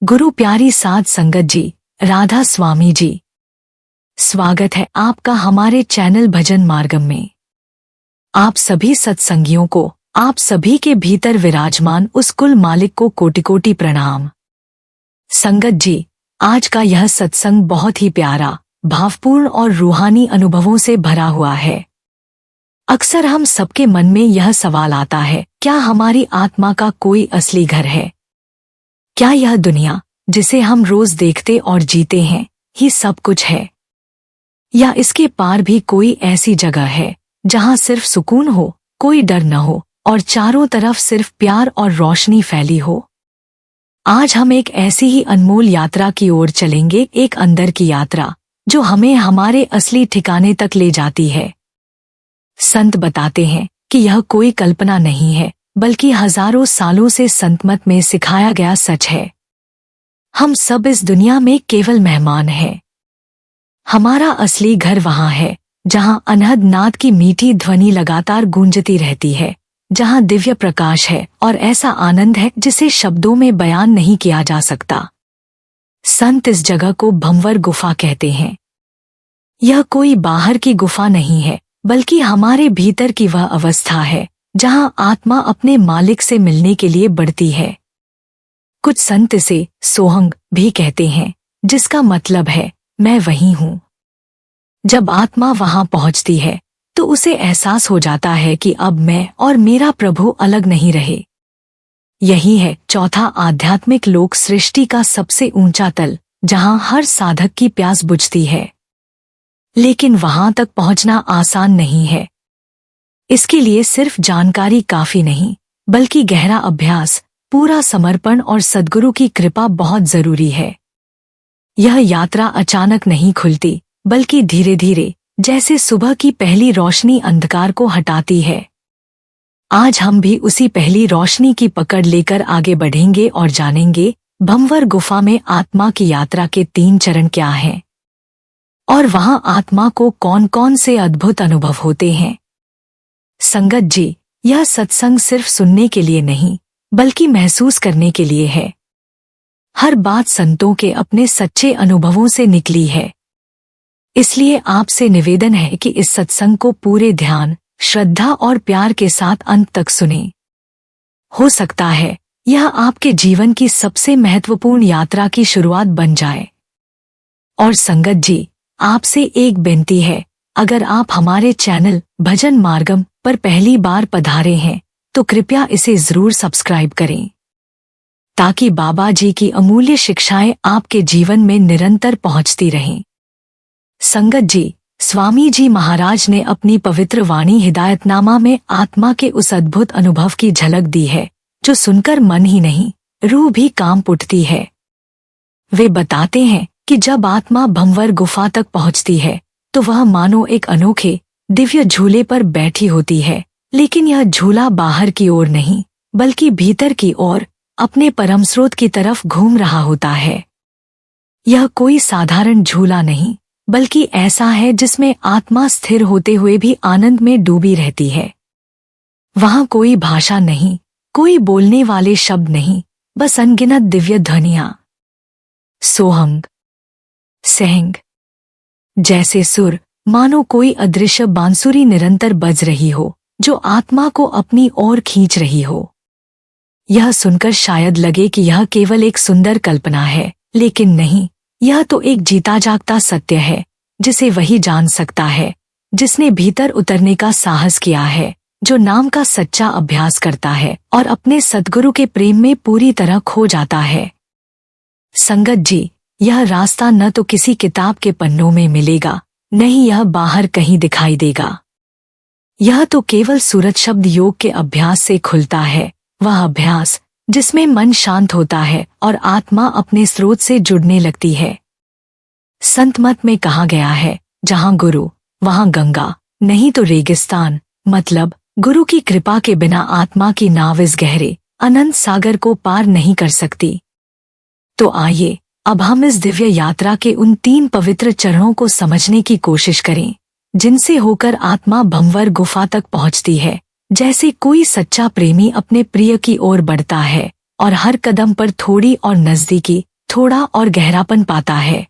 गुरु प्यारी साध संगत जी, राधा स्वामी जी, स्वागत है आपका हमारे चैनल भजन मार्गम में। आप सभी सत्संगियों को, आप सभी के भीतर विराजमान उस कुल मालिक को कोटि कोटि प्रणाम। संगत जी, आज का यह सत्संग बहुत ही प्यारा, भावपूर्ण और रूहानी अनुभवों से भरा हुआ है। अक्सर हम सबके मन में यह सवाल आता है, क्या हमारी आत्मा का कोई असली घर है? क्या यह दुनिया जिसे हम रोज देखते और जीते हैं ही सब कुछ है, या इसके पार भी कोई ऐसी जगह है जहां सिर्फ सुकून हो, कोई डर न हो और चारों तरफ सिर्फ प्यार और रोशनी फैली हो? आज हम एक ऐसी ही अनमोल यात्रा की ओर चलेंगे, एक अंदर की यात्रा जो हमें हमारे असली ठिकाने तक ले जाती है। संत बताते हैं कि यह कोई कल्पना नहीं है, बल्कि हजारों सालों से संतमत में सिखाया गया सच है। हम सब इस दुनिया में केवल मेहमान हैं। हमारा असली घर वहाँ है जहाँ अनहद नाद की मीठी ध्वनि लगातार गूंजती रहती है, जहाँ दिव्य प्रकाश है और ऐसा आनंद है जिसे शब्दों में बयान नहीं किया जा सकता। संत इस जगह को भंवर गुफा कहते हैं। यह कोई बाहर की गुफा नहीं है, बल्कि हमारे भीतर की वह अवस्था है जहां आत्मा अपने मालिक से मिलने के लिए बढ़ती है। कुछ संत इसे सोहंग भी कहते हैं, जिसका मतलब है मैं वही हूँ। जब आत्मा वहां पहुंचती है तो उसे एहसास हो जाता है कि अब मैं और मेरा प्रभु अलग नहीं रहे। यही है चौथा आध्यात्मिक लोक, सृष्टि का सबसे ऊंचा तल, जहां हर साधक की प्यास बुझती है। लेकिन वहां तक पहुंचना आसान नहीं है। इसके लिए सिर्फ जानकारी काफी नहीं, बल्कि गहरा अभ्यास, पूरा समर्पण और सद्गुरु की कृपा बहुत जरूरी है। यह यात्रा अचानक नहीं खुलती, बल्कि धीरे धीरे, जैसे सुबह की पहली रोशनी अंधकार को हटाती है। आज हम भी उसी पहली रोशनी की पकड़ लेकर आगे बढ़ेंगे और जानेंगे भंवर गुफा में आत्मा की यात्रा के 3 चरण क्या हैं, और वहां आत्मा को कौन कौन से अद्भुत अनुभव होते हैं। संगत जी, यह सत्संग सिर्फ सुनने के लिए नहीं, बल्कि महसूस करने के लिए है। हर बात संतों के अपने सच्चे अनुभवों से निकली है। इसलिए आपसे निवेदन है कि इस सत्संग को पूरे ध्यान, श्रद्धा और प्यार के साथ अंत तक सुनें। हो सकता है यह आपके जीवन की सबसे महत्वपूर्ण यात्रा की शुरुआत बन जाए। और संगत जी, आपसे एक बेनती है, अगर आप हमारे चैनल भजन मार्गम पर पहली बार पधारे हैं तो कृपया इसे जरूर सब्सक्राइब करें, ताकि बाबा जी की अमूल्य शिक्षाएं आपके जीवन में निरंतर पहुंचती रहें। संगत जी, स्वामी जी महाराज ने अपनी पवित्र वाणी हिदायतनामा में आत्मा के उस अद्भुत अनुभव की झलक दी है, जो सुनकर मन ही नहीं, रूह भी कांप उठती है। वे बताते हैं कि जब आत्मा भंवर गुफा तक पहुंचती है तो वह मानो एक अनोखे दिव्य झूले पर बैठी होती है, लेकिन यह झूला बाहर की ओर नहीं, बल्कि भीतर की ओर, अपने परम स्रोत की तरफ घूम रहा होता है। यह कोई साधारण झूला नहीं, बल्कि ऐसा है जिसमें आत्मा स्थिर होते हुए भी आनंद में डूबी रहती है। वहां कोई भाषा नहीं, कोई बोलने वाले शब्द नहीं, बस अनगिनत दिव्य ध्वनियां, सोहंग, सहंग, जैसे सुर, मानो कोई अदृश्य बांसुरी निरंतर बज रही हो, जो आत्मा को अपनी ओर खींच रही हो। यह सुनकर शायद लगे कि यह केवल एक सुंदर कल्पना है, लेकिन नहीं, यह तो एक जीता जागता सत्य है, जिसे वही जान सकता है जिसने भीतर उतरने का साहस किया है, जो नाम का सच्चा अभ्यास करता है और अपने सद्गुरु के प्रेम में पूरी तरह खो जाता है। संगत जी, यह रास्ता न तो किसी किताब के पन्नों में मिलेगा, न ही यह बाहर कहीं दिखाई देगा। यह तो केवल सूरत शब्द योग के अभ्यास से खुलता है, वह अभ्यास जिसमें मन शांत होता है और आत्मा अपने स्रोत से जुड़ने लगती है। संत मत में कहा गया है, जहां गुरु वहां गंगा, नहीं तो रेगिस्तान। मतलब गुरु की कृपा के बिना आत्मा की नाव इस गहरे अनंत सागर को पार नहीं कर सकती। तो आइए अब हम इस दिव्य यात्रा के उन 3 पवित्र चरणों को समझने की कोशिश करें, जिनसे होकर आत्मा भंवर गुफा तक पहुंचती है, जैसे कोई सच्चा प्रेमी अपने प्रिय की ओर बढ़ता है, और हर कदम पर थोड़ी और नजदीकी, थोड़ा और गहरापन पाता है।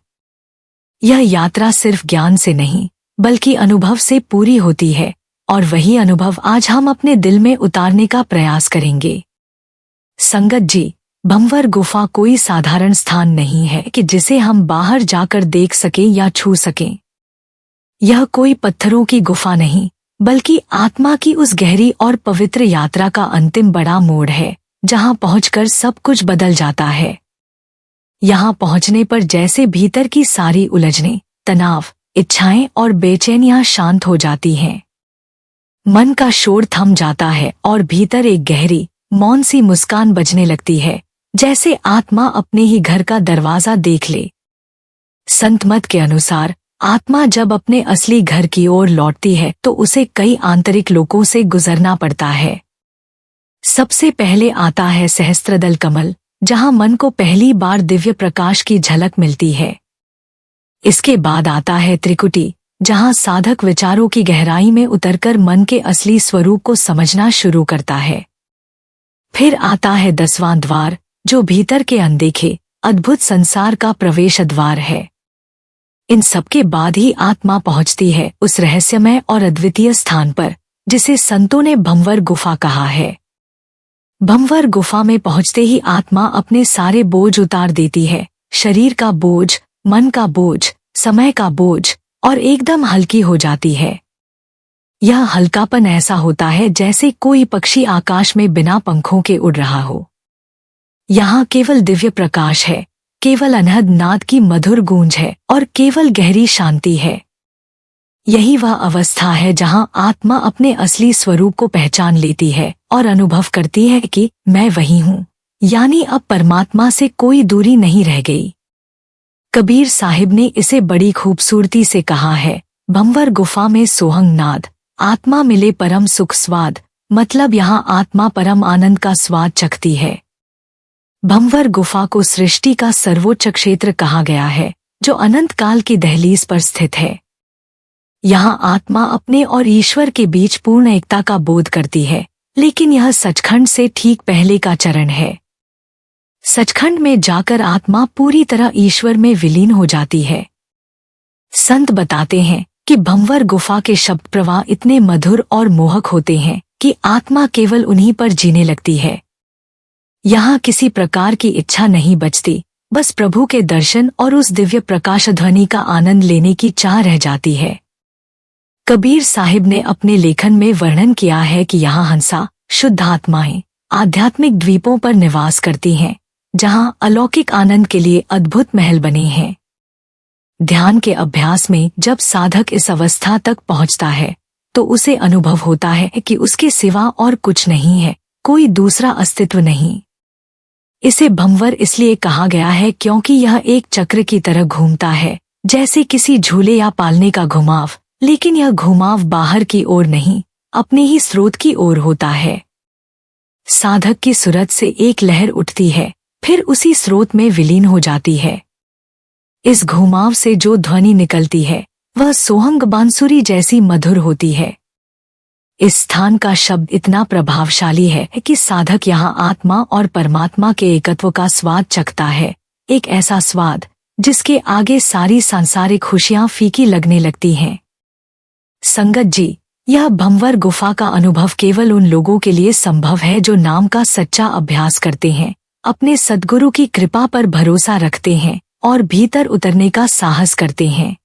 यह यात्रा सिर्फ ज्ञान से नहीं बल्कि अनुभव से पूरी होती है, और वही अनुभव आज हम अपने दिल में उतारने का प्रयास करेंगे। संगत जी, भंवर गुफा कोई साधारण स्थान नहीं है कि जिसे हम बाहर जाकर देख सकें या छू सकें। यह कोई पत्थरों की गुफा नहीं बल्कि आत्मा की उस गहरी और पवित्र यात्रा का अंतिम बड़ा मोड़ है, जहां पहुंचकर सब कुछ बदल जाता है। यहां पहुंचने पर जैसे भीतर की सारी उलझनें, तनाव, इच्छाएं और बेचैनियां शांत हो जाती हैं। मन का शोर थम जाता है और भीतर एक गहरी, मौन सी मुस्कान बजने लगती है, जैसे आत्मा अपने ही घर का दरवाजा देख ले। संत मत के अनुसार आत्मा जब अपने असली घर की ओर लौटती है तो उसे कई आंतरिक लोकों से गुजरना पड़ता है। सबसे पहले आता है सहस्त्रदल कमल, जहां मन को पहली बार दिव्य प्रकाश की झलक मिलती है। इसके बाद आता है त्रिकुटी, जहां साधक विचारों की गहराई में उतरकर मन के असली स्वरूप को समझना शुरू करता है। फिर आता है 10वां द्वार, जो भीतर के अनदेखे अद्भुत संसार का प्रवेश द्वार है। इन सबके बाद ही आत्मा पहुंचती है उस रहस्यमय और अद्वितीय स्थान पर, जिसे संतों ने भंवर गुफा कहा है। भंवर गुफा में पहुंचते ही आत्मा अपने सारे बोझ उतार देती है, शरीर का बोझ, मन का बोझ, समय का बोझ, और एकदम हल्की हो जाती है। यह हल्कापन ऐसा होता है जैसे कोई पक्षी आकाश में बिना पंखों के उड़ रहा हो। यहाँ केवल दिव्य प्रकाश है, केवल अनहद नाद की मधुर गूंज है और केवल गहरी शांति है। यही वह अवस्था है जहां आत्मा अपने असली स्वरूप को पहचान लेती है और अनुभव करती है कि मैं वही हूँ, यानी अब परमात्मा से कोई दूरी नहीं रह गई। कबीर साहिब ने इसे बड़ी खूबसूरती से कहा है, भंवर गुफा में सोहंग नाद, आत्मा मिले परम सुख स्वाद। मतलब यहाँ आत्मा परम आनंद का स्वाद चखती है। भंवर गुफा को सृष्टि का सर्वोच्च क्षेत्र कहा गया है, जो अनंत काल की दहलीज पर स्थित है। यहाँ आत्मा अपने और ईश्वर के बीच पूर्ण एकता का बोध करती है, लेकिन यह सचखंड से ठीक पहले का चरण है। सचखंड में जाकर आत्मा पूरी तरह ईश्वर में विलीन हो जाती है। संत बताते हैं कि भंवर गुफा के शब्द प्रवाह इतने मधुर और मोहक होते हैं कि आत्मा केवल उन्हीं पर जीने लगती है। यहाँ किसी प्रकार की इच्छा नहीं बचती, बस प्रभु के दर्शन और उस दिव्य प्रकाश ध्वनि का आनंद लेने की चाह रह जाती है। कबीर साहिब ने अपने लेखन में वर्णन किया है कि यहाँ हंसा, शुद्ध आत्माएं आध्यात्मिक द्वीपों पर निवास करती हैं, जहाँ अलौकिक आनंद के लिए अद्भुत महल बने हैं। ध्यान के अभ्यास में जब साधक इस अवस्था तक पहुँचता है तो उसे अनुभव होता है कि उसके सिवा और कुछ नहीं है, कोई दूसरा अस्तित्व नहीं। इसे भंवर इसलिए कहा गया है क्योंकि यह एक चक्र की तरह घूमता है, जैसे किसी झूले या पालने का घुमाव, लेकिन यह घुमाव बाहर की ओर नहीं, अपने ही स्रोत की ओर होता है। साधक की सूरत से एक लहर उठती है, फिर उसी स्रोत में विलीन हो जाती है। इस घुमाव से जो ध्वनि निकलती है वह सोहंग बांसुरी जैसी मधुर होती है। इस स्थान का शब्द इतना प्रभावशाली है कि साधक यहाँ आत्मा और परमात्मा के एकत्व का स्वाद चखता है, एक ऐसा स्वाद जिसके आगे सारी सांसारिक खुशियां फीकी लगने लगती हैं। संगत जी, यह भंवर गुफा का अनुभव केवल उन लोगों के लिए संभव है जो नाम का सच्चा अभ्यास करते हैं, अपने सद्गुरु की कृपा पर भरोसा रखते हैं और भीतर उतरने का साहस करते हैं।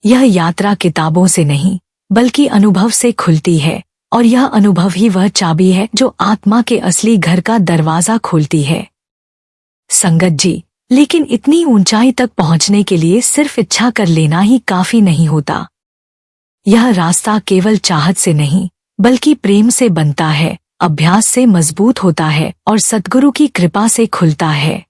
यह यात्रा किताबों से नहीं बल्कि अनुभव से खुलती है, और यह अनुभव ही वह चाबी है जो आत्मा के असली घर का दरवाजा खोलती है। संगत जी, लेकिन इतनी ऊंचाई तक पहुंचने के लिए सिर्फ इच्छा कर लेना ही काफी नहीं होता। यह रास्ता केवल चाहत से नहीं बल्कि प्रेम से बनता है, अभ्यास से मजबूत होता है और सद्गुरु की कृपा से खुलता है।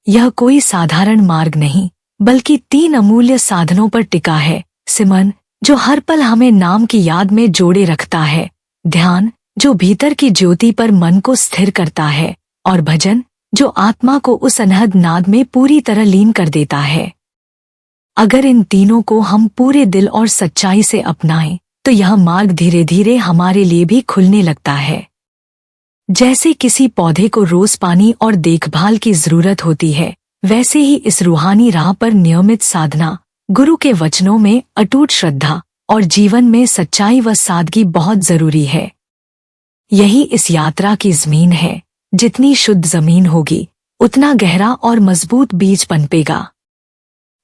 यह कोई साधारण मार्ग नहीं बल्कि 3 अमूल्य साधनों पर टिका है। सिमरन, जो हर पल हमें नाम की याद में जोड़े रखता है, ध्यान, जो भीतर की ज्योति पर मन को स्थिर करता है, और भजन, जो आत्मा को उस अनहद नाद में पूरी तरह लीन कर देता है। अगर इन तीनों को हम पूरे दिल और सच्चाई से अपनाएं तो यह मार्ग धीरे धीरे हमारे लिए भी खुलने लगता है। जैसे किसी पौधे को रोज पानी और देखभाल की जरूरत होती है, वैसे ही इस रूहानी राह पर नियमित साधना, गुरु के वचनों में अटूट श्रद्धा और जीवन में सच्चाई व सादगी बहुत जरूरी है। यही इस यात्रा की जमीन है। जितनी शुद्ध जमीन होगी, उतना गहरा और मजबूत बीज पनपेगा।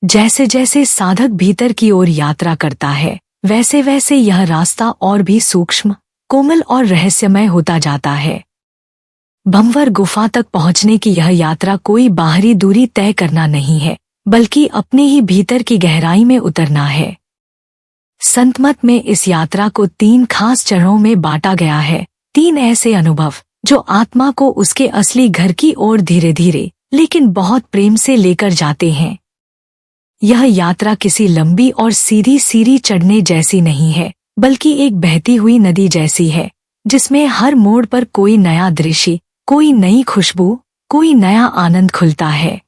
जैसे जैसे साधक भीतर की ओर यात्रा करता है, वैसे वैसे यह रास्ता और भी सूक्ष्म, कोमल और रहस्यमय होता जाता है। भंवर गुफा तक पहुंचने की यह यात्रा कोई बाहरी दूरी तय करना नहीं है, बल्कि अपने ही भीतर की गहराई में उतरना है। संतमत में इस यात्रा को 3 खास चरणों में बांटा गया है। 3 ऐसे अनुभव जो आत्मा को उसके असली घर की ओर धीरे धीरे लेकिन बहुत प्रेम से लेकर जाते हैं। यह यात्रा किसी लंबी और सीधी सीढ़ी चढ़ने जैसी नहीं है, बल्कि एक बहती हुई नदी जैसी है, जिसमें हर मोड़ पर कोई नया दृश्य, कोई नई खुशबू, कोई नया आनंद खुलता है।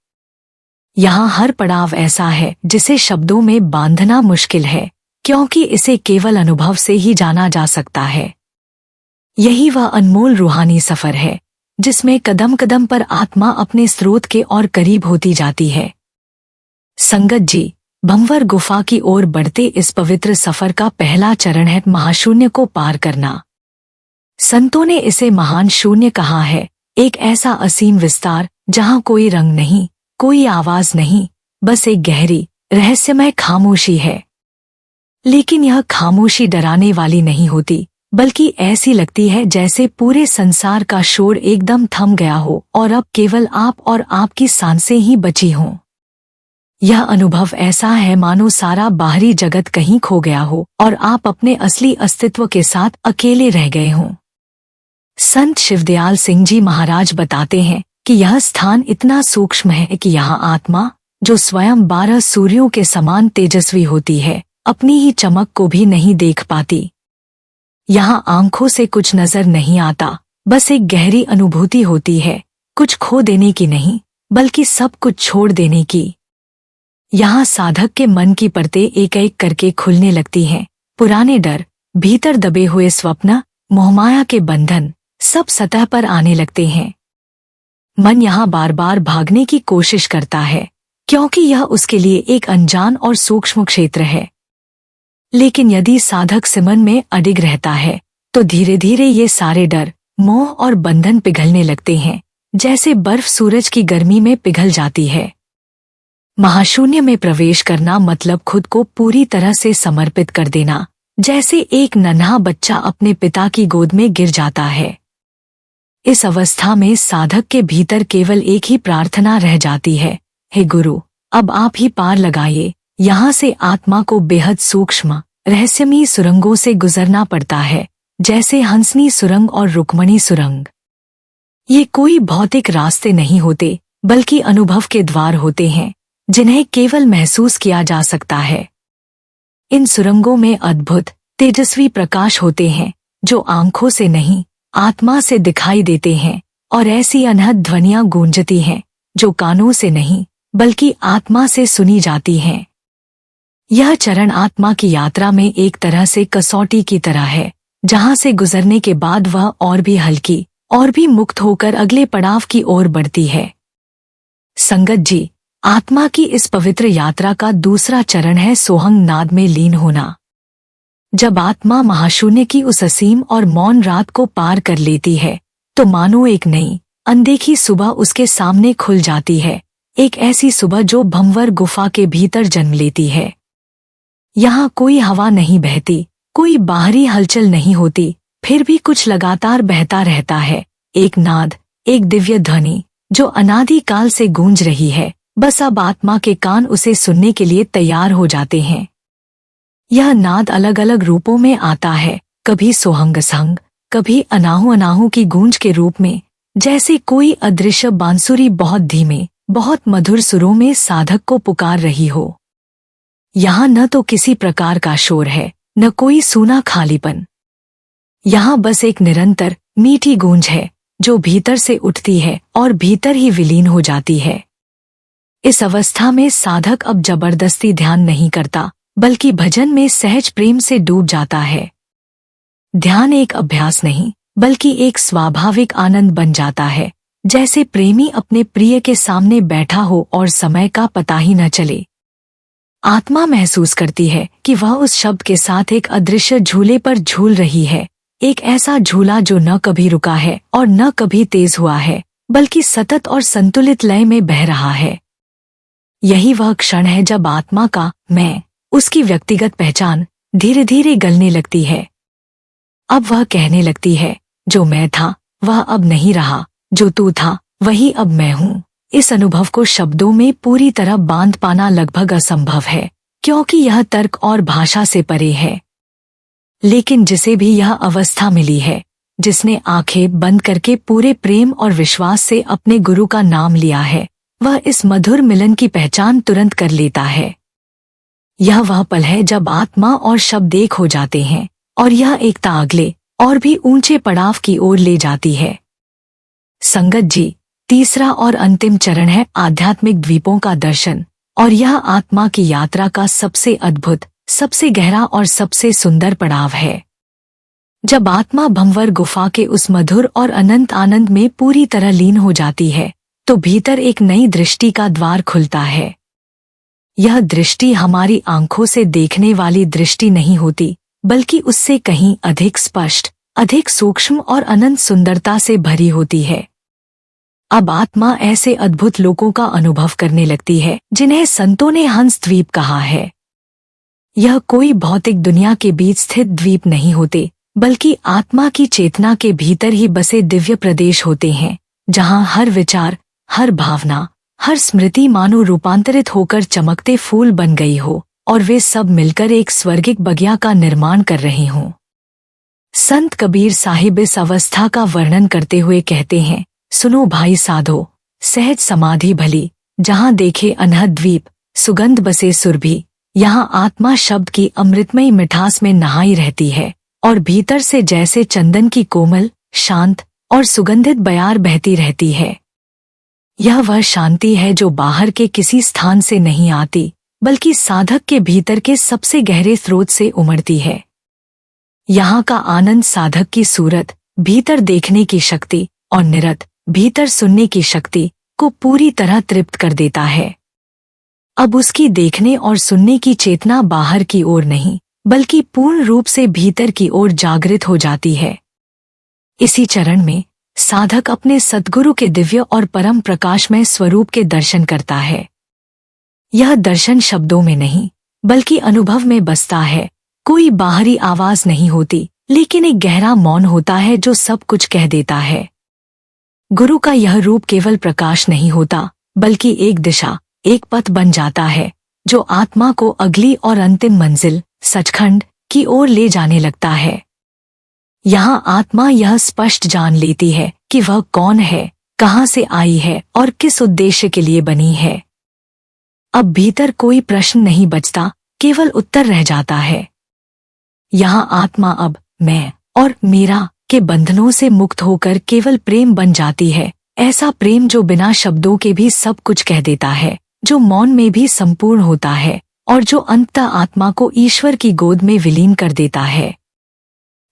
यहाँ हर पड़ाव ऐसा है जिसे शब्दों में बांधना मुश्किल है, क्योंकि इसे केवल अनुभव से ही जाना जा सकता है। यही वह अनमोल रूहानी सफर है, जिसमें कदम कदम पर आत्मा अपने स्रोत के और करीब होती जाती है। संगत जी, भंवर गुफा की ओर बढ़ते इस पवित्र सफर का पहला चरण है महाशून्य को पार करना। संतों ने इसे महान शून्य कहा है, एक ऐसा असीम विस्तार जहां कोई रंग नहीं, कोई आवाज नहीं, बस एक गहरी, रहस्यमय खामोशी है। लेकिन यह खामोशी डराने वाली नहीं होती, बल्कि ऐसी लगती है जैसे पूरे संसार का शोर एकदम थम गया हो और अब केवल आप और आपकी सांसें ही बची हों। यह अनुभव ऐसा है मानो सारा बाहरी जगत कहीं खो गया हो और आप अपने असली अस्तित्व के साथ अकेले रह गए हों। संत शिवदयाल सिंह जी महाराज बताते हैं कि यह स्थान इतना सूक्ष्म है कि यहाँ आत्मा, जो स्वयं 12 सूर्यों के समान तेजस्वी होती है, अपनी ही चमक को भी नहीं देख पाती। यहाँ आंखों से कुछ नजर नहीं आता, बस एक गहरी अनुभूति होती है, कुछ खो देने की नहीं, बल्कि सब कुछ छोड़ देने की। यहाँ साधक के मन की परतें एक एक करके खुलने लगती हैं। पुराने डर, भीतर दबे हुए स्वप्न, मोहमाया के बंधन, सब सतह पर आने लगते हैं। मन यहाँ बार बार भागने की कोशिश करता है, क्योंकि यह उसके लिए एक अनजान और सूक्ष्म क्षेत्र है। लेकिन यदि साधक सिमरन में अडिग रहता है, तो धीरे धीरे ये सारे डर, मोह और बंधन पिघलने लगते हैं, जैसे बर्फ सूरज की गर्मी में पिघल जाती है। महाशून्य में प्रवेश करना मतलब खुद को पूरी तरह से समर्पित कर देना, जैसे एक नन्हा बच्चा अपने पिता की गोद में गिर जाता है। इस अवस्था में साधक के भीतर केवल एक ही प्रार्थना रह जाती है, हे गुरु, अब आप ही पार लगाइए। यहाँ से आत्मा को बेहद सूक्ष्म, रहस्यमयी सुरंगों से गुजरना पड़ता है, जैसे हंसनी सुरंग और रुक्मणी सुरंग। ये कोई भौतिक रास्ते नहीं होते, बल्कि अनुभव के द्वार होते हैं, जिन्हें केवल महसूस किया जा सकता है। इन सुरंगों में अद्भुत, तेजस्वी प्रकाश होते हैं, जो आंखों से नहीं, आत्मा से दिखाई देते हैं, और ऐसी अनहद ध्वनियां गूंजती हैं, जो कानों से नहीं, बल्कि आत्मा से सुनी जाती हैं। यह चरण आत्मा की यात्रा में एक तरह से कसौटी की तरह है, जहां से गुजरने के बाद वह और भी हल्की, और भी मुक्त होकर अगले पड़ाव की ओर बढ़ती है। संगत जी, आत्मा की इस पवित्र यात्रा का दूसरा चरण है सोहंग नाद में लीन होना। जब आत्मा महाशून्य की उस असीम और मौन रात को पार कर लेती है, तो मानो एक नई, अनदेखी सुबह उसके सामने खुल जाती है, एक ऐसी सुबह जो भंवर गुफा के भीतर जन्म लेती है। यहाँ कोई हवा नहीं बहती, कोई बाहरी हलचल नहीं होती, फिर भी कुछ लगातार बहता रहता है, एक नाद, एक दिव्य ध्वनि, जो अनादि काल से गूंज रही है, बस अब आत्मा के कान उसे सुनने के लिए तैयार हो जाते हैं। यह नाद अलग अलग रूपों में आता है, कभी सोहंग संग, कभी अनाहू अनाहू की गूंज के रूप में, जैसे कोई अदृश्य बांसुरी बहुत धीमे, बहुत मधुर सुरों में साधक को पुकार रही हो। यहाँ न तो किसी प्रकार का शोर है, न कोई सूना खालीपन। यहाँ बस एक निरंतर, मीठी गूंज है, जो भीतर से उठती है और भीतर ही विलीन हो जाती है। इस अवस्था में साधक अब जबरदस्ती ध्यान नहीं करता, बल्कि भजन में सहज प्रेम से डूब जाता है। ध्यान एक अभ्यास नहीं, बल्कि एक स्वाभाविक आनंद बन जाता है, जैसे प्रेमी अपने प्रिय के सामने बैठा हो और समय का पता ही न चले। आत्मा महसूस करती है कि वह उस शब्द के साथ एक अदृश्य झूले पर झूल रही है, एक ऐसा झूला जो न कभी रुका है और न कभी तेज हुआ है, बल्कि सतत और संतुलित लय में बह रहा है। यही वह क्षण है जब आत्मा का मैं, उसकी व्यक्तिगत पहचान, धीरे धीरे गलने लगती है। अब वह कहने लगती है, जो मैं था वह अब नहीं रहा, जो तू था वही अब मैं हूँ। इस अनुभव को शब्दों में पूरी तरह बांध पाना लगभग असंभव है, क्योंकि यह तर्क और भाषा से परे है। लेकिन जिसे भी यह अवस्था मिली है, जिसने आंखें बंद करके पूरे प्रेम और विश्वास से अपने गुरु का नाम लिया है, वह इस मधुर मिलन की पहचान तुरंत कर लेता है। यह वह पल है जब आत्मा और शब्द एक हो जाते हैं और यह एकता अगले और भी ऊंचे पड़ाव की ओर ले जाती है। संगत जी, तीसरा और अंतिम चरण है आध्यात्मिक द्वीपों का दर्शन, और यह आत्मा की यात्रा का सबसे अद्भुत, सबसे गहरा और सबसे सुंदर पड़ाव है। जब आत्मा भंवर गुफा के उस मधुर और अनंत आनंद में पूरी तरह लीन हो जाती है, तो भीतर एक नई दृष्टि का द्वार खुलता है। यह दृष्टि हमारी आंखों से देखने वाली दृष्टि नहीं होती, बल्कि उससे कहीं अधिक स्पष्ट, अधिक सूक्ष्म और अनंत सुंदरता से भरी होती है। अब आत्मा ऐसे अद्भुत लोकों का अनुभव करने लगती है जिन्हें संतों ने हंस द्वीप कहा है। यह कोई भौतिक दुनिया के बीच स्थित द्वीप नहीं होते, बल्कि आत्मा की चेतना के भीतर ही बसे दिव्य प्रदेश होते हैं, जहां हर विचार, हर भावना, हर स्मृति मानो रूपांतरित होकर चमकते फूल बन गई हो और वे सब मिलकर एक स्वर्गिक बगिया का निर्माण कर रहे हों। संत कबीर साहिब इस अवस्था का वर्णन करते हुए कहते हैं, सुनो भाई साधो, सहज समाधि भली, जहां देखे अनहद द्वीप, सुगंध बसे सुरभि। यहां आत्मा शब्द की अमृतमयी मिठास में नहाई रहती है और भीतर से जैसे चंदन की कोमल, शांत और सुगंधित बयार बहती रहती है। यह वह शांति है जो बाहर के किसी स्थान से नहीं आती, बल्कि साधक के भीतर के सबसे गहरे स्रोत से उमड़ती है। यहाँ का आनंद साधक की सूरत, भीतर देखने की शक्ति और निरत, भीतर सुनने की शक्ति को पूरी तरह तृप्त कर देता है। अब उसकी देखने और सुनने की चेतना बाहर की ओर नहीं, बल्कि पूर्ण रूप से भीतर की ओर जागृत हो जाती है। इसी चरण में साधक अपने सद्गुरु के दिव्य और परम प्रकाशमय स्वरूप के दर्शन करता है। यह दर्शन शब्दों में नहीं, बल्कि अनुभव में बसता है। कोई बाहरी आवाज नहीं होती, लेकिन एक गहरा मौन होता है जो सब कुछ कह देता है। गुरु का यह रूप केवल प्रकाश नहीं होता, बल्कि एक दिशा, एक पथ बन जाता है, जो आत्मा को अगली और अंतिम मंजिल, सचखंड की ओर ले जाने लगता है। यहाँ आत्मा यह स्पष्ट जान लेती है कि वह कौन है, कहाँ से आई है और किस उद्देश्य के लिए बनी है। अब भीतर कोई प्रश्न नहीं बचता, केवल उत्तर रह जाता है। यहाँ आत्मा अब मैं और मेरा के बंधनों से मुक्त होकर केवल प्रेम बन जाती है, ऐसा प्रेम जो बिना शब्दों के भी सब कुछ कह देता है, जो मौन में भी संपूर्ण होता है और जो अंततः आत्मा को ईश्वर की गोद में विलीन कर देता है।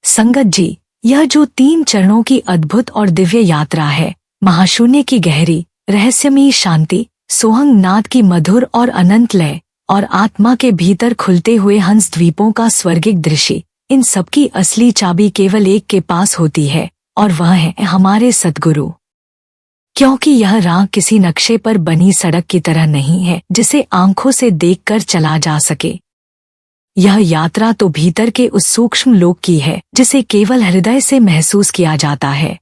संगत जी, यह जो 3 चरणों की अद्भुत और दिव्य यात्रा है, महाशून्य की गहरी, रहस्यमयी शांति, सोहंग नाद की मधुर और अनंत लय और आत्मा के भीतर खुलते हुए हंस द्वीपों का स्वर्गिक दृश्य, इन सबकी असली चाबी केवल एक के पास होती है, और वह है हमारे सद्गुरु। क्योंकि यह राह किसी नक्शे पर बनी सड़क की तरह नहीं है जिसे आंखों से देखकर चला जा सके। यह यात्रा तो भीतर के उस सूक्ष्म लोक की है जिसे केवल हृदय से महसूस किया जाता है।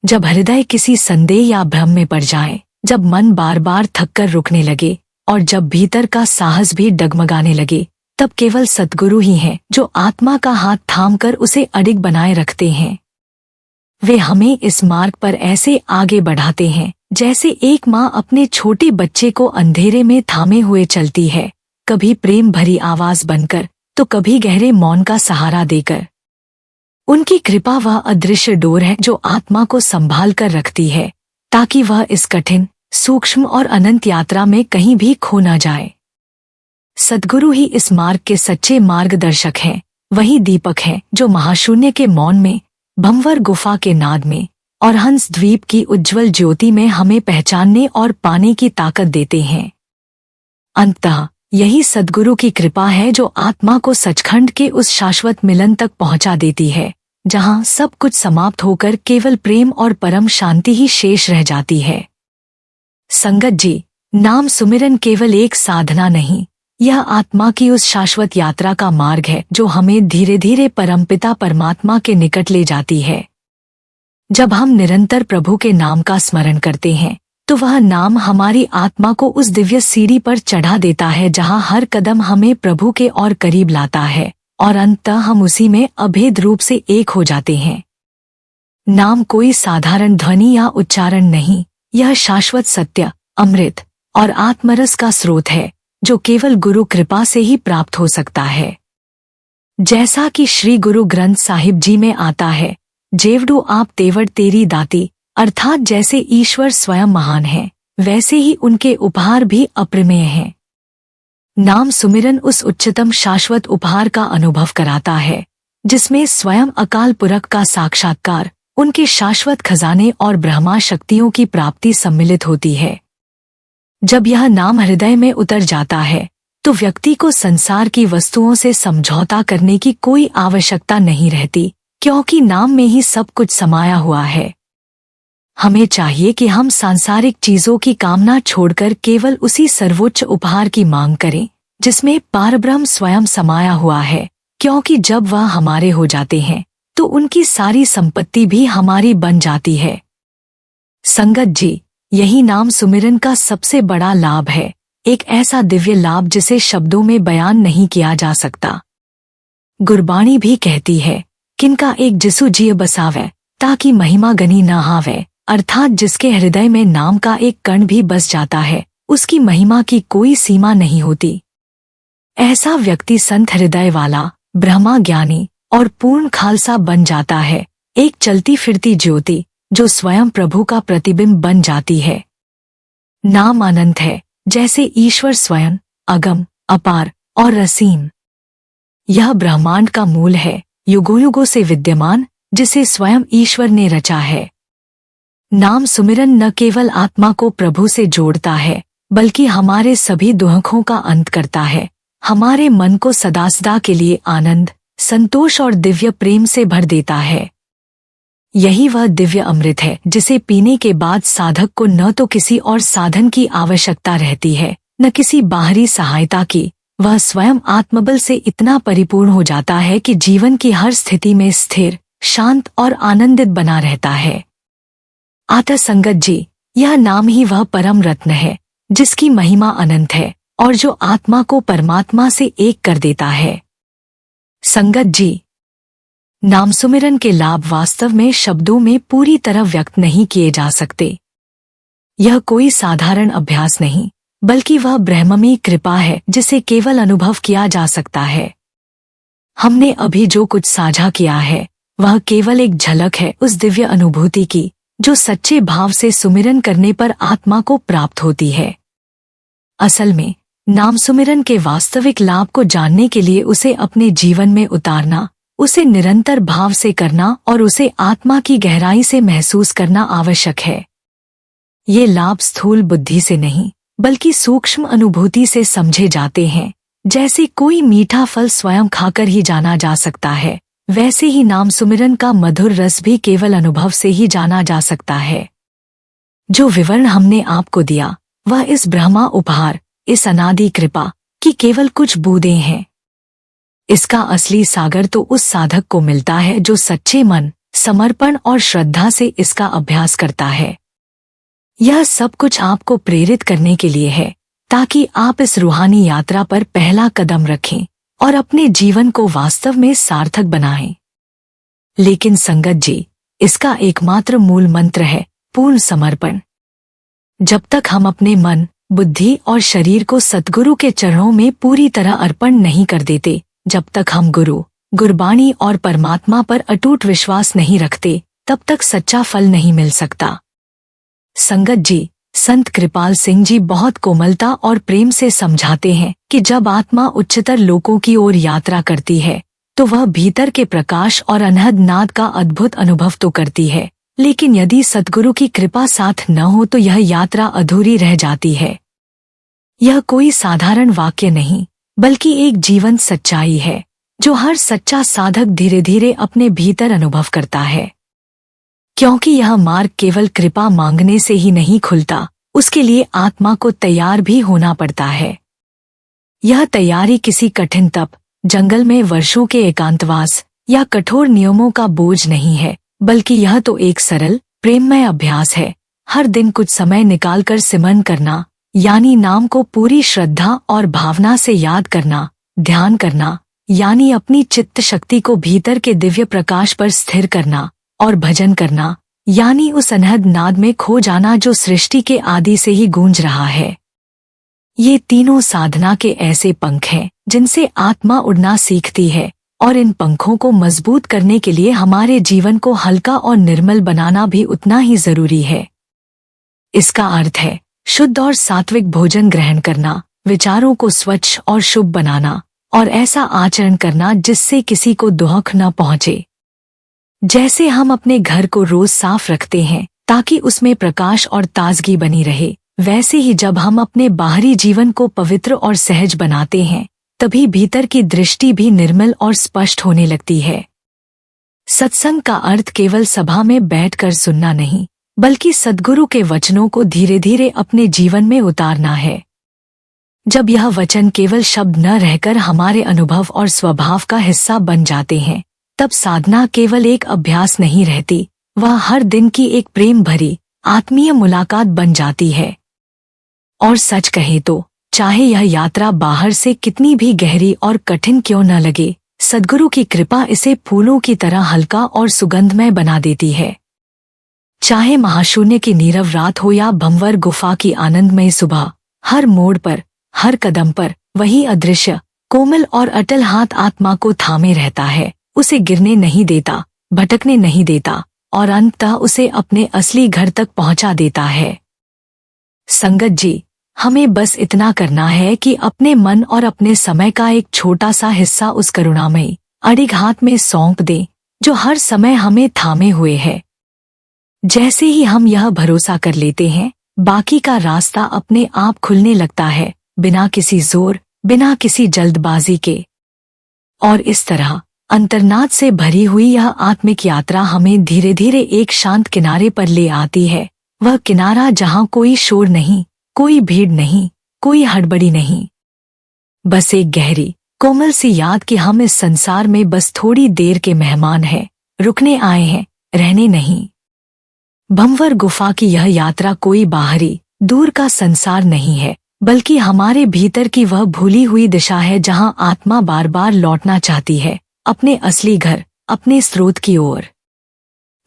जब हृदय किसी संदेह या भ्रम में पड़ जाए, जब मन बार बार थककर रुकने लगे और जब भीतर का साहस भी डगमगाने लगे, तब केवल सद्गुरु ही हैं जो आत्मा का हाथ थामकर उसे अडिग बनाए रखते हैं। वे हमें इस मार्ग पर ऐसे आगे बढ़ाते हैं जैसे एक माँ अपने छोटे बच्चे को अंधेरे में थामे हुए चलती है, कभी प्रेम भरी आवाज बनकर, तो कभी गहरे मौन का सहारा देकर। उनकी कृपा वह अदृश्य डोर है जो आत्मा को संभाल कर रखती है, ताकि वह इस कठिन, सूक्ष्म और अनंत यात्रा में कहीं भी खो न जाए। सद्गुरु ही इस मार्ग के सच्चे मार्गदर्शक हैं, वही दीपक हैं जो महाशून्य के मौन में, भंवर गुफा के नाद में और हंस द्वीप की उज्जवल ज्योति में हमें पहचानने और पाने की ताकत देते हैं। अंततः यही सद्गुरु की कृपा है जो आत्मा को सचखंड के उस शाश्वत मिलन तक पहुंचा देती है, जहां सब कुछ समाप्त होकर केवल प्रेम और परम शांति ही शेष रह जाती है। संगत जी, नाम सुमिरन केवल एक साधना नहीं, यह आत्मा की उस शाश्वत यात्रा का मार्ग है जो हमें धीरे धीरे परमपिता परमात्मा के निकट ले जाती है। जब हम निरंतर प्रभु के नाम का स्मरण करते हैं तो वह नाम हमारी आत्मा को उस दिव्य सीढ़ी पर चढ़ा देता है जहां हर कदम हमें प्रभु के और करीब लाता है और अंततः हम उसी में अभेद रूप से एक हो जाते हैं। नाम कोई साधारण ध्वनि या उच्चारण नहीं, यह शाश्वत सत्य, अमृत और आत्मरस का स्रोत है जो केवल गुरु कृपा से ही प्राप्त हो सकता है। जैसा कि श्री गुरु ग्रंथ साहिब जी में आता है, जेवडू आप तेवड़ तेरी दाती, अर्थात जैसे ईश्वर स्वयं महान है वैसे ही उनके उपहार भी अप्रमेय हैं। नाम सुमिरन उस उच्चतम शाश्वत उपहार का अनुभव कराता है जिसमें स्वयं अकाल पुरख का साक्षात्कार, उनके शाश्वत खजाने और ब्रह्मा शक्तियों की प्राप्ति सम्मिलित होती है। जब यह नाम हृदय में उतर जाता है तो व्यक्ति को संसार की वस्तुओं से समझौता करने की कोई आवश्यकता नहीं रहती, क्योंकि नाम में ही सब कुछ समाया हुआ है। हमें चाहिए कि हम सांसारिक चीजों की कामना छोड़कर केवल उसी सर्वोच्च उपहार की मांग करें जिसमें पारब्रह्म स्वयं समाया हुआ है, क्योंकि जब वह हमारे हो जाते हैं तो उनकी सारी संपत्ति भी हमारी बन जाती है। संगत जी, यही नाम सुमिरन का सबसे बड़ा लाभ है, एक ऐसा दिव्य लाभ जिसे शब्दों में बयान नहीं किया जा सकता। गुरबाणी भी कहती है, किनका एक जिसु जिय बसावे ताकि महिमा गनी न हावे, अर्थात जिसके हृदय में नाम का एक कण भी बस जाता है उसकी महिमा की कोई सीमा नहीं होती। ऐसा व्यक्ति संत हृदय वाला, ब्रह्मा ज्ञानी और पूर्ण खालसा बन जाता है, एक चलती फिरती ज्योति जो स्वयं प्रभु का प्रतिबिंब बन जाती है। नाम अनंत है, जैसे ईश्वर स्वयं अगम, अपार और असीम। यह ब्रह्मांड का मूल है, युगों युगों से विद्यमान, जिसे स्वयं ईश्वर ने रचा है। नाम सुमिरन न केवल आत्मा को प्रभु से जोड़ता है बल्कि हमारे सभी दुखों का अंत करता है, हमारे मन को सदा के लिए आनंद, संतोष और दिव्य प्रेम से भर देता है। यही वह दिव्य अमृत है जिसे पीने के बाद साधक को न तो किसी और साधन की आवश्यकता रहती है न किसी बाहरी सहायता की, वह स्वयं आत्मबल से इतना परिपूर्ण हो जाता है कि जीवन की हर स्थिति में स्थिर, शांत और आनंदित बना रहता है। अतः संगत जी, यह नाम ही वह परम रत्न है जिसकी महिमा अनंत है और जो आत्मा को परमात्मा से एक कर देता है। संगत जी, नाम सुमिरन के लाभ वास्तव में शब्दों में पूरी तरह व्यक्त नहीं किए जा सकते। यह कोई साधारण अभ्यास नहीं बल्कि वह ब्रह्ममयी कृपा है जिसे केवल अनुभव किया जा सकता है। हमने अभी जो कुछ साझा किया है वह केवल एक झलक है उस दिव्य अनुभूति की जो सच्चे भाव से सुमिरन करने पर आत्मा को प्राप्त होती है। असल में नाम सुमिरन के वास्तविक लाभ को जानने के लिए उसे अपने जीवन में उतारना, उसे निरंतर भाव से करना और उसे आत्मा की गहराई से महसूस करना आवश्यक है। ये लाभ स्थूल बुद्धि से नहीं बल्कि सूक्ष्म अनुभूति से समझे जाते हैं। जैसे कोई मीठा फल स्वयं खाकर ही जाना जा सकता है, वैसे ही नाम सुमिरन का मधुर रस भी केवल अनुभव से ही जाना जा सकता है। जो विवरण हमने आपको दिया वह इस ब्रह्मा उपहार, इस अनादि कृपा की केवल कुछ बूंदें हैं। इसका असली सागर तो उस साधक को मिलता है जो सच्चे मन, समर्पण और श्रद्धा से इसका अभ्यास करता है। यह सब कुछ आपको प्रेरित करने के लिए है ताकि आप इस रूहानी यात्रा पर पहला कदम रखें और अपने जीवन को वास्तव में सार्थक बनाएं। लेकिन संगत जी, इसका एकमात्र मूल मंत्र है पूर्ण समर्पण। जब तक हम अपने मन, बुद्धि और शरीर को सद्गुरु के चरणों में पूरी तरह अर्पण नहीं कर देते, जब तक हम गुरु, गुरबाणी और परमात्मा पर अटूट विश्वास नहीं रखते, तब तक सच्चा फल नहीं मिल सकता। संगत जी, संत कृपाल सिंह जी बहुत कोमलता और प्रेम से समझाते हैं कि जब आत्मा उच्चतर लोकों की ओर यात्रा करती है तो वह भीतर के प्रकाश और अनहद नाद का अद्भुत अनुभव तो करती है, लेकिन यदि सद्गुरु की कृपा साथ न हो तो यह यात्रा अधूरी रह जाती है। यह कोई साधारण वाक्य नहीं, बल्कि एक जीवंत सच्चाई है जो हर सच्चा साधक धीरे धीरे अपने भीतर अनुभव करता है। क्योंकि यह मार्ग केवल कृपा मांगने से ही नहीं खुलता, उसके लिए आत्मा को तैयार भी होना पड़ता है। यह तैयारी किसी कठिन तप, जंगल में वर्षों के एकांतवास या कठोर नियमों का बोझ नहीं है, बल्कि यह तो एक सरल प्रेममय अभ्यास है। हर दिन कुछ समय निकालकर सिमरन करना, यानी नाम को पूरी श्रद्धा और भावना से याद करना, ध्यान करना यानी अपनी चित्त शक्ति को भीतर के दिव्य प्रकाश पर स्थिर करना, और भजन करना यानी उस अनहद नाद में खो जाना जो सृष्टि के आदि से ही गूंज रहा है। ये तीनों साधना के ऐसे पंख हैं जिनसे आत्मा उड़ना सीखती है, और इन पंखों को मजबूत करने के लिए हमारे जीवन को हल्का और निर्मल बनाना भी उतना ही जरूरी है। इसका अर्थ है शुद्ध और सात्विक भोजन ग्रहण करना, विचारों को स्वच्छ और शुभ बनाना, और ऐसा आचरण करना जिससे किसी को दुख न पहुंचे। जैसे हम अपने घर को रोज साफ रखते हैं ताकि उसमें प्रकाश और ताजगी बनी रहे, वैसे ही जब हम अपने बाहरी जीवन को पवित्र और सहज बनाते हैं, तभी भीतर की दृष्टि भी निर्मल और स्पष्ट होने लगती है। सत्संग का अर्थ केवल सभा में बैठकर सुनना नहीं, बल्कि सद्गुरु के वचनों को धीरे धीरे अपने जीवन में उतारना है। जब यह वचन केवल शब्द न रहकर हमारे अनुभव और स्वभाव का हिस्सा बन जाते हैं, तब साधना केवल एक अभ्यास नहीं रहती, वह हर दिन की एक प्रेम भरी आत्मीय मुलाकात बन जाती है। और सच कहे तो चाहे यह यात्रा बाहर से कितनी भी गहरी और कठिन क्यों न लगे, सद्गुरु की कृपा इसे फूलों की तरह हल्का और सुगंधमय बना देती है। चाहे महाशून्य की नीरव रात हो या भंवर गुफा की आनंदमय सुबह, हर मोड़ पर, हर कदम पर वही अदृश्य कोमल और अटल हाथ आत्मा को थामे रहता है, उसे गिरने नहीं देता, भटकने नहीं देता, और अंततः उसे अपने असली घर तक पहुंचा देता है। संगत जी, हमें बस इतना करना है कि अपने मन और अपने समय का एक छोटा सा हिस्सा उस करुणामयी अडिग हाथ में सौंप दें जो हर समय हमें थामे हुए है। जैसे ही हम यह भरोसा कर लेते हैं, बाकी का रास्ता अपने आप खुलने लगता है, बिना किसी जोर, बिना किसी जल्दबाजी के। और इस तरह अंतर्नाद से भरी हुई यह आत्मिक यात्रा हमें धीरे धीरे एक शांत किनारे पर ले आती है। वह किनारा जहां कोई शोर नहीं, कोई भीड़ नहीं, कोई हड़बड़ी नहीं, बस एक गहरी कोमल सी याद कि हम इस संसार में बस थोड़ी देर के मेहमान हैं, रुकने आए हैं, रहने नहीं। भंवर गुफा की यह यात्रा कोई बाहरी दूर का संसार नहीं है, बल्कि हमारे भीतर की वह भूली हुई दिशा है जहां आत्मा बार बार लौटना चाहती है, अपने असली घर, अपने स्रोत की ओर।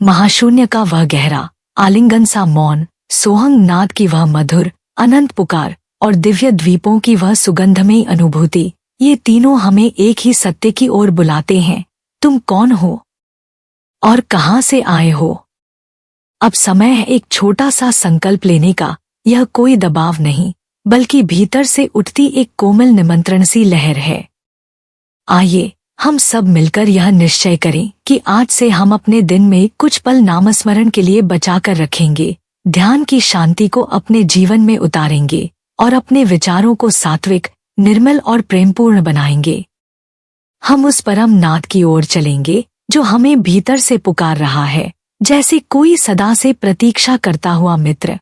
महाशून्य का वह गहरा आलिंगन सा मौन, सोहंग नाद की वह मधुर अनंत पुकार, और दिव्य द्वीपों की वह सुगंधमयी अनुभूति, ये तीनों हमें एक ही सत्य की ओर बुलाते हैं। तुम कौन हो और कहां से आए हो? अब समय है एक छोटा सा संकल्प लेने का। यह कोई दबाव नहीं, बल्कि भीतर से उठती एक कोमल निमंत्रण सी लहर है। आइए हम सब मिलकर यह निश्चय करें कि आज से हम अपने दिन में कुछ पल नामस्मरण के लिए बचाकर रखेंगे, ध्यान की शांति को अपने जीवन में उतारेंगे, और अपने विचारों को सात्विक, निर्मल और प्रेमपूर्ण बनाएंगे। हम उस परम नाद की ओर चलेंगे जो हमें भीतर से पुकार रहा है, जैसे कोई सदा से प्रतीक्षा करता हुआ मित्र।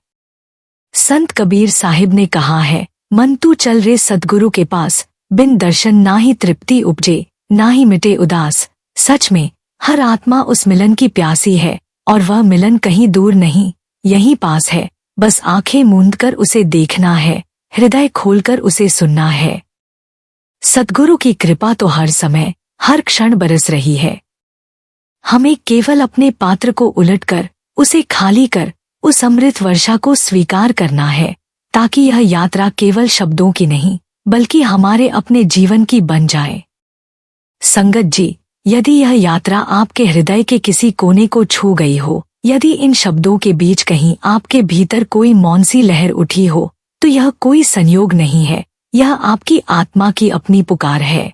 संत कबीर साहिब ने कहा है, मन तू चल रे सद्गुरु के पास, बिन दर्शन ना ही तृप्ति उपजे, ना ही मिटे उदास। सच में हर आत्मा उस मिलन की प्यासी है, और वह मिलन कहीं दूर नहीं, यहीं पास है। बस आंखें मूंदकर उसे देखना है, हृदय खोलकर उसे सुनना है। सद्गुरु की कृपा तो हर समय, हर क्षण बरस रही है। हमें केवल अपने पात्र को उलटकर, उसे खाली कर, उस अमृत वर्षा को स्वीकार करना है, ताकि यह यात्रा केवल शब्दों की नहीं, बल्कि हमारे अपने जीवन की बन जाए। संगत जी, यदि यह यात्रा आपके हृदय के किसी कोने को छू गई हो, यदि इन शब्दों के बीच कहीं आपके भीतर कोई मौन सी लहर उठी हो, तो यह कोई संयोग नहीं है, यह आपकी आत्मा की अपनी पुकार है।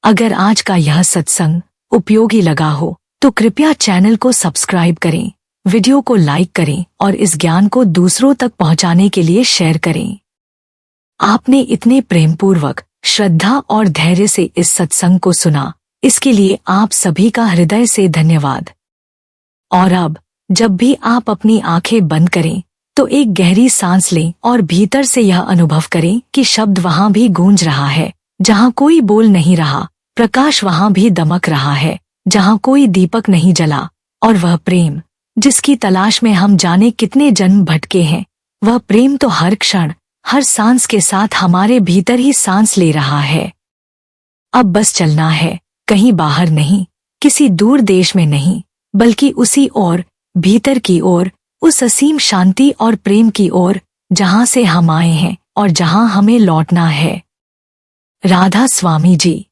अगर आज का यह सत्संग उपयोगी लगा हो तो कृपया चैनल को सब्सक्राइब करें, वीडियो को लाइक करें और इस ज्ञान को दूसरों तक पहुंचाने के लिए शेयर करें। आपने इतने प्रेमपूर्वक, श्रद्धा और धैर्य से इस सत्संग को सुना, इसके लिए आप सभी का हृदय से धन्यवाद। और अब जब भी आप अपनी आंखें बंद करें तो एक गहरी सांस लें और भीतर से यह अनुभव करें कि शब्द वहां भी गूंज रहा है जहां कोई बोल नहीं रहा, प्रकाश वहां भी दमक रहा है जहां कोई दीपक नहीं जला, और वह प्रेम जिसकी तलाश में हम जाने कितने जन्म भटके हैं, वह प्रेम तो हर क्षण, हर सांस के साथ हमारे भीतर ही सांस ले रहा है। अब बस चलना है, कहीं बाहर नहीं, किसी दूर देश में नहीं, बल्कि उसी ओर, भीतर की ओर, उस असीम शांति और प्रेम की ओर जहां से हम आए हैं और जहां हमें लौटना है। राधा स्वामी जी।